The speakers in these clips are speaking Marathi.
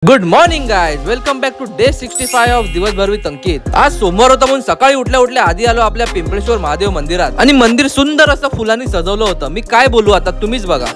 Good morning guys, welcome back to day 65 of दिवसभर विथ अंकित. आज सोमवार होता म्हणून सकाळी उठल्या उठल्या आधी आलो आपल्या पिंपळेश्वर महादेव मंदिरात आणि मंदिर सुंदर असं फुलांनी सजवलं होतं. मी काय बोलू आता, तुम्हीच बघा.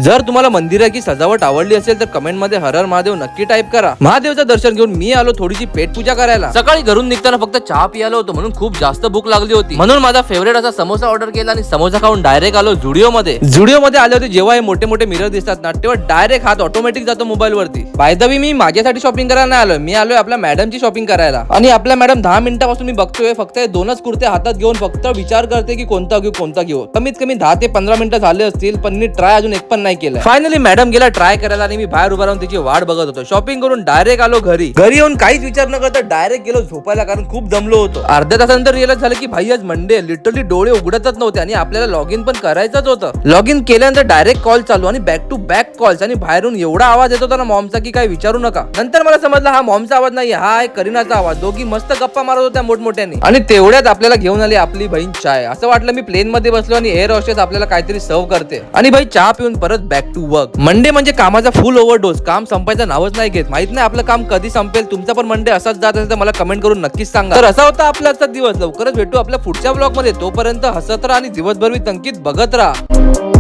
जर तुम्हाला मंदिराची सजावट आवडली असेल तर कमेंट मध्ये हर हर महादेव नक्की टाइप करा. महादेवचं दर्शन घेऊन मी आलो थोडीशी पेट पूजा करायला. सकाळी घरून निघताना फक्त चहा पियालो होतो म्हणून खूप जास्त भूक लागली होती, म्हणून माझा फेवरेट असा समोसा ऑर्डर केला आणि समोसा खाऊन डायरेक्ट आलो झुडिओ मध्ये. झुडिओ मध्ये आले होते जेव्हा हे मोठे मोठे मिरर दिसतात ना तेव्हा डायरेक्ट हात ऑटोमॅटिक जातो मोबाईल वरती. बाय द वे मी माझ्यासाठी शॉपिंग करायला नाही आलोय, मी आलोय आपल्या मॅडमची शॉपिंग करायला. आणि आपल्या मॅडम 10 मिनिटापासून मी बघतोय फक्त हे दोनच कुर्ते हातात घेऊन फक्त विचार करते की कोणता घेऊ. कमीत कमी 10 ते 15 मिनिटं झाले असतील पण मी ट्राय अजून एक पण नाही केलं. फायनली मॅडम गेला ट्राय करायला आणि मी बाहेर उभा राहून तिची वाट बघत होतो. शॉपिंग करून डायरेक्ट आलो घरी येऊन काहीच विचार न करता डायरेक्ट गेलो झोपायला, कारण खूप दमलो होतो. अर्ध्या तासानंतर रिअलाइज झालं की भाई आज मंडे, लिटरली डोळे उघडतच नव्हते आणि आपल्याला लॉग इन पण करायचंच होतं. लॉग इन केल्यानंतर डायरेक्ट कॉल चालू आणि बॅक टू बॅक कॉल्स आणि बाहेरून एवढा आवाज येत होता ना मॉमचा की काय विचारू नका. नंतर मला समजलं हा मॉमचा आवाज नाही, हा आहे करीनाचा आवाज. दोघी मस्त गप्पा मारत होत्या मोठमोठ्याने आणि तेवढ्यात आपल्याला घेऊन आली आपली बहीण चाय. असं वाटलं मी प्लेन मध्ये बसलो आणि एअर हॉस्टेस आपल्याला काहीतरी सर्व करते आणि भाई चहा पिऊन परत बॅक टू वर्क. मंडे म्हणजे कामाचा फुल ओव्हरडोस, काम संपायचं नावच नाही घेत. माहित नाही आपलं काम कधी संपेल. तुमचा पण मंडे असाच जात असेल तर मला कमेंट करून नक्कीच सांगा. तर असा होता आपला आजचा दिवस. लवकरच भेटू आपल्या पुढच्या ब्लॉग मध्ये. तोपर्यंत हसत राहा आणि दिवसभर विथ अंकित बघत राहा.